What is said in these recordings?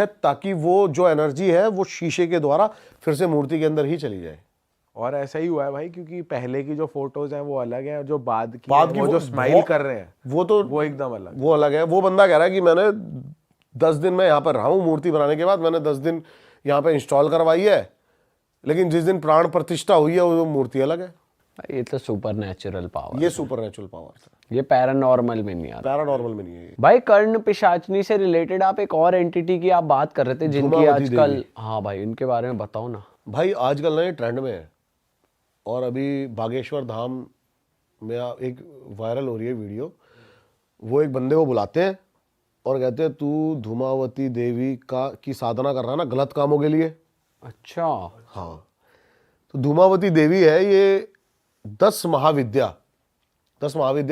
है ताकि वो जो एनर्जी है वो शीशे के द्वारा फिर से मूर्ति के अंदर ही चली जाए। और ऐसा ही हुआ है भाई, क्योंकि पहले की जो फोटोज हैं वो अलग है, और जो बाद की वो जो स्माइल कर रहे हैं वो एकदम अलग, वो अलग है। वो बंदा कह रहा है कि मैंने 10 दिन में यहाँ पर रहा हूँ, मूर्ति बनाने के बाद मैंने 10 दिन यहाँ पे इंस्टॉल करवाई है, लेकिन जिस दिन प्राण प्रतिष्ठा हुई है वो मूर्ति अलग है। ये तो सुपर नेचुरल पावर, ये सुपर नेचुरल पावर था, ये पैरानॉर्मल में नहीं आता। पैरानॉर्मल में नहीं है ये। भाई कर्ण पिशाचनी से रिलेटेड आप एक और एंटिटी की आप बात कर रहे थे जिनकी धूमावती आजकल, देवी। हाँ भाई इनके बारे में बताओ ना। भाई आजकल ना ये ट्रेंड में है, और अभी बागेश्वर धाम में एक वायरल हो रही है वीडियो। वो एक बंदे को बुलाते हैं और कहते हैं तू धूमावती देवी की साधना कर रहा है ना गलत कामों के लिए। अच्छा, हाँ, तो धूमावती देवी है ये 10 महाविद्या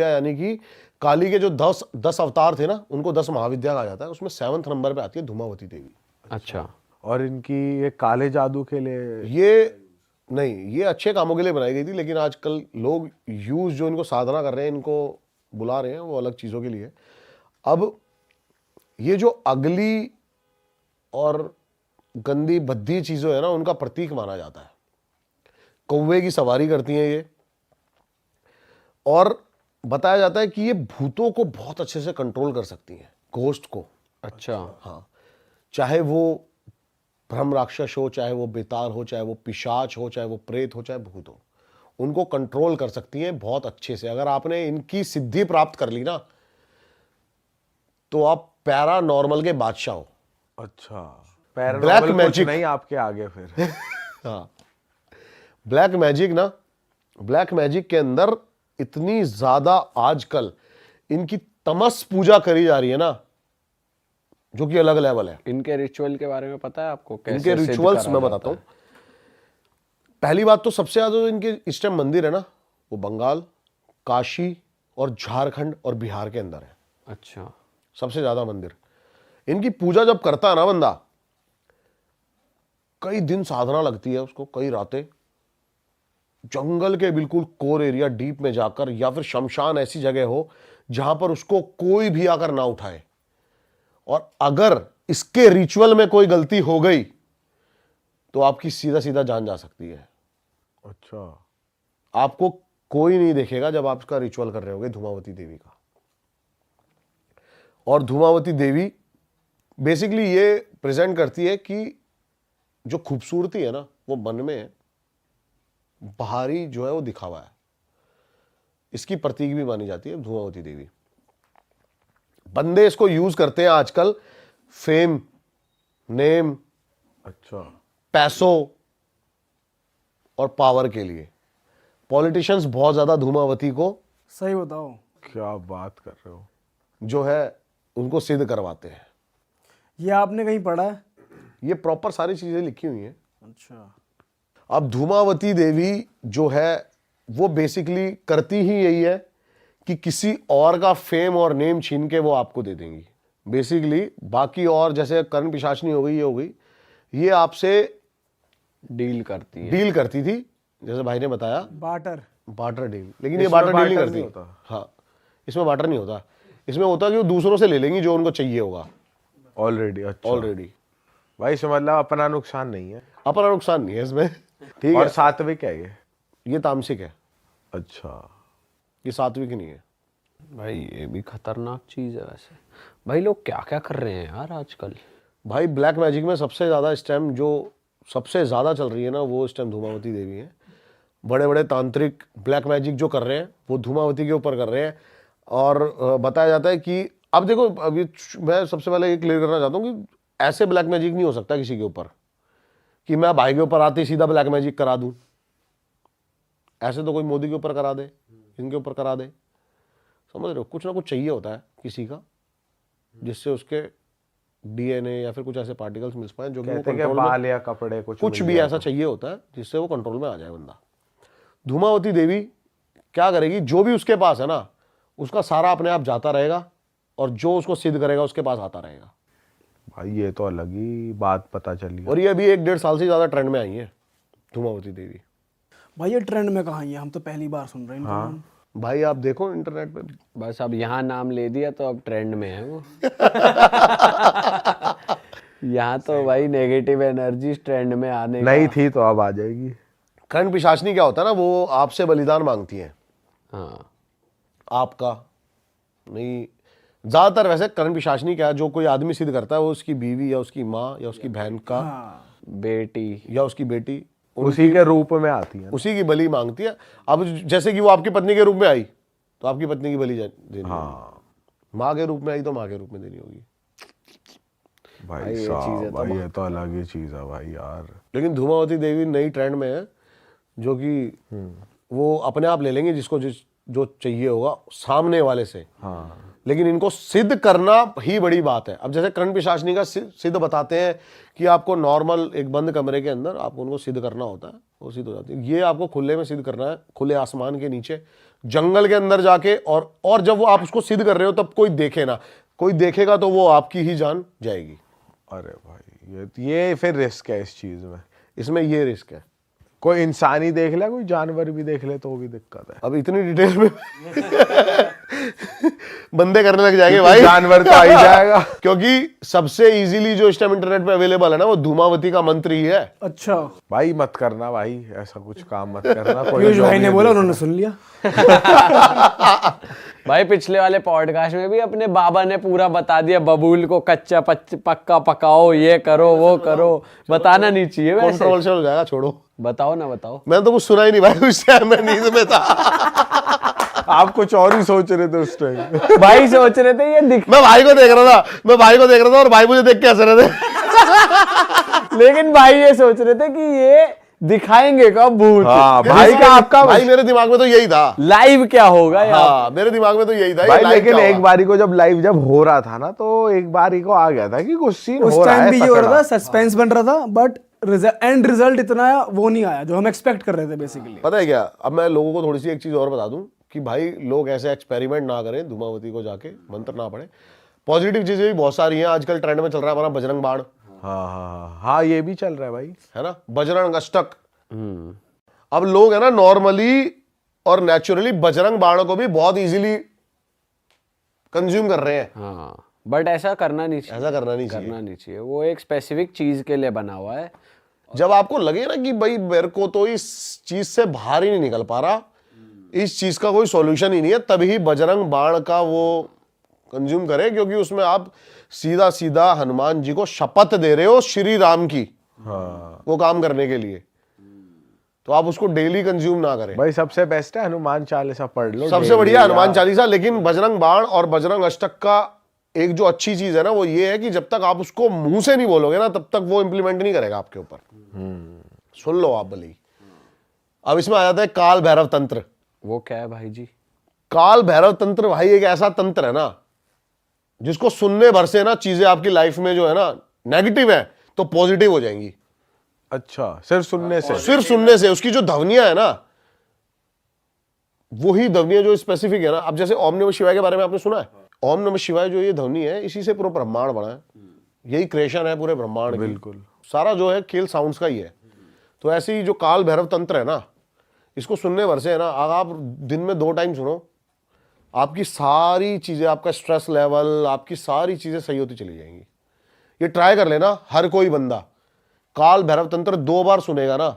यानी कि काली के जो 10 अवतार थे ना, उनको 10 महाविद्या कहा जाता है। उसमें 7th नंबर पे आती है धूमावती देवी। अच्छा। और इनकी ये काले जादू के लिए ये नहीं, ये अच्छे कामों के लिए बनाई गई थी, लेकिन आजकल लोग यूज जो इनको साधना कर रहे हैं, इनको बुला रहे हैं, वो अलग चीज़ों के लिए। अब ये जो अगली और गंदी भद्दी चीज़ों है ना, उनका प्रतीक माना जाता है। कौवे की सवारी करती हैं ये, और बताया जाता है कि ये भूतों को बहुत अच्छे से कंट्रोल कर सकती हैं, घोस्ट को। अच्छा, हाँ, चाहे वो ब्रह्म राक्षस हो, चाहे वो बेताल हो, चाहे वो पिशाच हो, चाहे वो प्रेत हो, चाहे भूत हो, उनको कंट्रोल कर सकती हैं बहुत अच्छे से। अगर आपने इनकी सिद्धि प्राप्त कर ली ना, तो आप पैरानॉर्मल के बादशाह हो। अच्छा, ब्लैक पैरानॉर्मल कुछ मैजिक नहीं आपके आगे फिर। हाँ, ब्लैक मैजिक के अंदर इतनी ज्यादा आजकल इनकी तमस पूजा करी जा रही है ना, जो कि अलग लेवल है। इनके रिचुअल के बारे में पता है आपको? कैसे इनके सिद्ध रिचुअल्स करा मैं जाता बताता हूँ। है? पहली बात तो सबसे ज्यादा जो इनके इस टाइम मंदिर है ना, वो बंगाल, काशी और झारखंड और बिहार के अंदर है। अच्छा, सबसे ज्यादा मंदिर। इनकी पूजा जब करता है ना बंदा, कई दिन साधना लगती है उसको, कई रातें जंगल के बिल्कुल कोर एरिया डीप में जाकर, या फिर शमशान ऐसी जगह हो जहां पर उसको कोई भी आकर ना उठाए। और अगर इसके रिचुअल में कोई गलती हो गई तो आपकी सीधा सीधा जान जा सकती है। अच्छा, आपको कोई नहीं देखेगा जब आप इसका रिचुअल कर रहे होगे धूमावती देवी का। और धूमावती देवी बेसिकली ये प्रेजेंट करती है कि जो खूबसूरती है ना, वो मन में है, बाहरी जो है वो दिखावा है। इसकी प्रतीक भी मानी जाती है धूमावती देवी। बंदे इसको यूज करते हैं आजकल फेम, नेम, अच्छा, पैसों और पावर के लिए। पॉलिटिशियंस बहुत ज्यादा धूमावती को, सही बताओ, क्या बात कर रहे हो, जो है उनको सिद्ध करवाते हैं। ये आपने कहीं पढ़ा है? ये प्रॉपर सारी चीजें लिखी हुई हैं। अच्छा, अब धूमावती देवी जो है वो बेसिकली करती ही यही है कि किसी और का फेम और नेम छीन के वो आपको दे देंगी बेसिकली। बाकी और जैसे कर्ण पिशाचनी हो गई, ये हो गई, ये आपसे डील करती है। डील करती थी, जैसे भाई ने बताया, बाटर डील। लेकिन ये इसमें बाटर डील नहीं barter करती। नहीं होता। हाँ, इसमें बाटर नहीं होता। इसमें होता है कि वो दूसरों से ले लेंगी जो उनको चाहिए होगा ऑलरेडी। अच्छा, ऑलरेडी। भाई इसमें मतलब अपना नुकसान नहीं है, अपना नुकसान नहीं है इसमें। ठीक और है, सात्विक है ये तामसिक है, अच्छा, ये सात्विक नहीं है। भाई ये भी खतरनाक चीज है वैसे। भाई लोग क्या क्या कर रहे हैं यार आजकल। भाई ब्लैक मैजिक में सबसे ज़्यादा इस टाइम जो सबसे ज़्यादा चल रही है ना, वो इस टाइम धूमावती देवी है। बड़े बड़े तांत्रिक ब्लैक मैजिक जो कर रहे हैं वो धूमावती के ऊपर कर रहे हैं। और बताया जाता है कि अब देखो, अभी मैं सबसे पहले ये क्लियर करना चाहता हूँ कि ऐसे ब्लैक मैजिक नहीं हो सकता किसी के ऊपर कि मैं भाई के ऊपर आते ही सीधा ब्लैक मैजिक करा दूँ। ऐसे तो कोई मोदी के ऊपर करा दे, इनके ऊपर करा दे, समझ रहे हो? कुछ ना कुछ चाहिए होता है किसी का, जिससे उसके डीएनए या फिर कुछ ऐसे पार्टिकल्स मिल पाए जो कि वो कहते हैं कि कंट्रोल में, बाल या कपड़े कुछ भी ऐसा चाहिए होता है जिससे वो कंट्रोल में आ जाए बंदा। धूमावती देवी क्या करेगी, जो भी उसके पास है ना, उसका सारा अपने आप जाता रहेगा, और जो उसको सिद्ध करेगा उसके पास आता रहेगा। भाई ये तो अलग ही बात पता चली। और ये अभी 1-1.5 साल से ज़्यादा ट्रेंड में आई है धूमावती देवी। भाई ये ट्रेंड में कहाँ है? हम तो पहली बार सुन रहे हैं इनका नाम। भाई आप देखो इंटरनेट पे। बस अब यहाँ नाम ले दिया तो अब ट्रेंड में है वो। यहाँ तो भाई नेगेटिव एनर्जी ट्रेंड में आने नहीं थी तो अब आ जाएगी। कर्ण पिशाचनी क्या होता है ना, वो आपसे बलिदान मांगती है, हाँ आपका नहीं। ज्यादातर वैसे कर्ण पिशाचनी क्या है, जो कोई आदमी सिद्ध करता है वो उसकी बीवी या उसकी माँ या उसकी बहन का बेटी या उसकी बेटी, उसी के रूप में आती है। उसी की बलि मांगती है। अब जैसे कि वो आपकी पत्नी के रूप में आई तो आपकी पत्नी की बलि देनी होगी। हाँ माँ के रूप में आई तो माँ के रूप में देनी होगी। भाई साहब, भाई ये तो अलग ही चीज है भाई यार। लेकिन धूमावती देवी नई ट्रेंड में है, जो कि वो अपने आप ले लेंगे जिसको जो चाहिए होगा सामने वाले से। हाँ लेकिन इनको सिद्ध करना ही बड़ी बात है। अब जैसे कर्ण पिशाचनी का सिद्ध बताते हैं कि आपको नॉर्मल एक बंद कमरे के अंदर आपको उनको सिद्ध करना होता है, वो सिद्ध हो जाती है। ये आपको खुले में सिद्ध करना है, खुले आसमान के नीचे, जंगल के अंदर जाके। और जब वो आप उसको सिद्ध कर रहे हो तब कोई देखे ना, कोई देखेगा तो वो आपकी ही जान जाएगी। अरे भाई ये फिर रिस्क है इस चीज में। इसमें ये रिस्क है। कोई इंसान ही देख ले, कोई जानवर भी देख ले तो भी दिक्कत है। अब इतनी डिटेल में बंदे करने लग जाएंगे भाई, जानवर तो आ ही जाएगा। क्योंकि सबसे इजीली जो इस टाइम इंटरनेट पे अवेलेबल है ना, वो धूमावती का मंत्र ही है। अच्छा, भाई मत करना भाई, ऐसा कुछ काम मत करना। पीयूष भाई ने बोला, उन्होंने सुन लिया। भाई पिछले वाले पॉडकास्ट में भी अपने बाबा ने पूरा बता दिया, बबूल को कच्चा पक्का पकाओ, ये करो वो करो। बताना नहीं चाहिए वैसे। कंट्रोवर्शियल हो जाएगा, छोड़ो। बताओ ना बताओ। मैंने तो कुछ सुना ही नहीं भाई, उस टाइम मैं नींद में था। आप कुछ और ही सोच रहे थे उस टाइम। भाई सोच रहे थे ये मैं भाई को देख रहा था और भाई मुझे देख के हंस रहे थे। लेकिन भाई ये सोच रहे थे कि ये दिखाएंगे कब भूत। हाँ भाई का आपका भाई मेरे दिमाग में तो यही था, लाइव क्या होगा यार। हाँ मेरे दिमाग में तो यही था भाई। ये live लेकिन क्या एक होगा? बारी को जब लाइव जब हो रहा था ना, तो एक बारी को आ गया था कि कुछ सीन उस हो रहा टाइम है, भी ये हो रहा था, तगड़ा। सस्पेंस बन रहा था, बट एंड रिजल्ट इतना वो नहीं आया जो हम एक्सपेक्ट कर रहे थे बेसिकली। पता है क्या, अब मैं लोगों को थोड़ी सी एक चीज और बता दूं कि भाई लोग ऐसे एक्सपेरिमेंट ना करें, धूमावती को जाके मंत्र ना पढ़े। पॉजिटिव चीजें भी बहुत सारी हैं। आजकल ट्रेंड में चल रहा है हमारा बजरंग बाण, हाँ ये भी चल रहा है भाई, है ना, बजरंग अष्टक। अब लोग है ना नॉर्मली और नेचुरली बजरंग बाण को भी बहुत इजीली कंज्यूम कर रहे हैं। हाँ बट ऐसा करना नहीं चाहिए। ऐसा करना नहीं चाहिए। करना नहीं चाहिए। वो एक स्पेसिफिक चीज के लिए बना हुआ है। जब आपको लगे ना कि भाई मेरे को तो इस चीज से बाहर ही नहीं निकल पा रहा, इस चीज का कोई सॉल्यूशन ही नहीं है, तभी बजरंग बाण का वो कंज्यूम करें, क्योंकि उसमें आप सीधा सीधा हनुमान जी को शपथ दे रहे हो श्री राम की, वो काम करने के लिए। तो आप उसको डेली कंज्यूम ना करें। भाई सबसे बेस्ट है हनुमान चालीसा पढ़ लो, सबसे daily बढ़िया हनुमान यार। चालीसा। लेकिन बजरंग बाण और बजरंग अष्टक का एक जो अच्छी चीज है ना, वो ये है कि जब तक आप उसको मुंह से नहीं बोलोगे ना, तब तक वो इंप्लीमेंट नहीं करेगा आपके ऊपर। सुन लो आप भले। अब इसमें आ जाता है काल भैरव तंत्र। वो क्या है भाई जी? काल भैरव तंत्र भाई एक ऐसा तंत्र है ना, जिसको सुनने भर से ना चीजें आपकी लाइफ में जो है ना नेगेटिव है तो पॉजिटिव हो जाएंगी। अच्छा, सिर्फ सुनने से? सिर्फ सुनने से। उसकी जो ध्वनियां है ना, वही ध्वनियां जो स्पेसिफिक है ना। अब जैसे ओम नमः शिवाय के बारे में आपने सुना है? ओम नमः शिवाय जो ये ध्वनि है, इसी से पूरा ब्रह्मांड बना है। यही क्रिएशन है पूरे ब्रह्मांड की। बिल्कुल। सारा जो है खेल साउंड्स का ही है। तो ऐसे ही जो काल भैरव तंत्र है ना, इसको सुनने भर से है ना, अगर आप दिन में 2 टाइम सुनो, आपकी सारी चीजें, आपका स्ट्रेस लेवल, आपकी सारी चीजें सही होती चली जाएंगी। ये ट्राई कर लेना हर कोई बंदा। काल भैरव तंत्र 2 बार सुनेगा ना,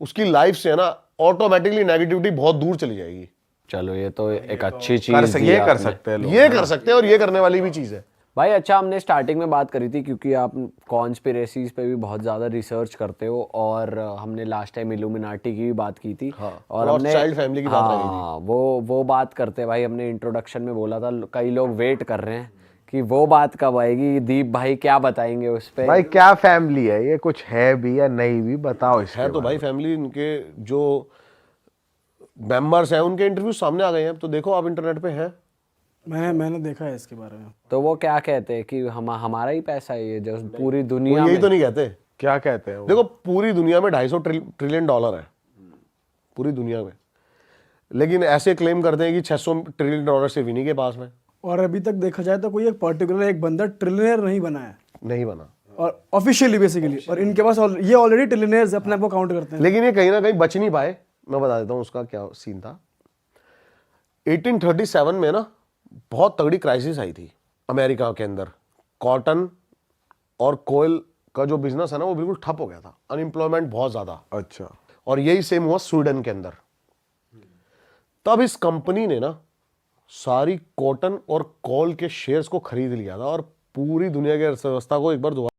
उसकी लाइफ से है ना ऑटोमेटिकली नेगेटिविटी बहुत दूर चली जाएगी। चलो ये तो एक अच्छी चीज ये कर सकते हैं लोग। ये कर सकते हैं और ये करने वाली भी चीज है भाई। अच्छा, हमने स्टार्टिंग में बात करी थी क्योंकि आप कॉन्स्पिरेसीज पे भी बहुत ज्यादा रिसर्च करते हो, और हमने लास्ट टाइम इल्यूमिनाटी की भी बात की थी। हाँ, और हमने चाइल्ड फैमिली की बात रही थी। हाँ, वो बात करते भाई, हमने इंट्रोडक्शन में बोला था, कई लोग वेट कर रहे हैं कि वो बात कब आएगी। दीप भाई क्या बताएंगे उस पे? भाई क्या फैमिली है ये, कुछ है भी या नहीं भी, बताओ इसके है। तो भाई फैमिली, इनके जो मेंबर्स हैं उनके इंटरव्यू सामने आ गए हैं। तो देखो आप इंटरनेट पे हैं। मैंने देखा है इसके बारे में। तो वो क्या कहते हैं कि हमारा ही पैसा है ये, जो पूरी दुनिया वो यही में। तो नहीं कहते। क्या कहते हैं वो? देखो पूरी दुनिया में 250 ट्रिलियन डॉलर है पूरी दुनिया में, लेकिन ऐसे क्लेम करते हैं कि 600 ट्रिलियन डॉलर सिर्फ इन्हीं के पास में। और अभी तक देखा जाए तो कोई एक पर्टिकुलर एक बंदा ट्रिलियनर नहीं बना है, नहीं बना। और ऑफिशियली बेसिकली, और इनके पास ये ऑलरेडी ट्रिलियनर्स अपने आप को काउंट करते हैं। लेकिन ये कहीं ना कहीं बच नहीं पाए। मैं बता देता हूँ उसका क्या सीन था। 1837 में ना बहुत तगड़ी क्राइसिस आई थी अमेरिका के अंदर, कॉटन और कोयल का जो बिजनेस है ना वो बिल्कुल ठप हो गया था, अनएम्प्लॉयमेंट बहुत ज्यादा। अच्छा। और यही सेम हुआ स्वीडन के अंदर। तब इस कंपनी ने ना सारी कॉटन और कॉल के शेयर्स को खरीद लिया था और पूरी दुनिया की अर्थव्यवस्था को एक बार दोबारा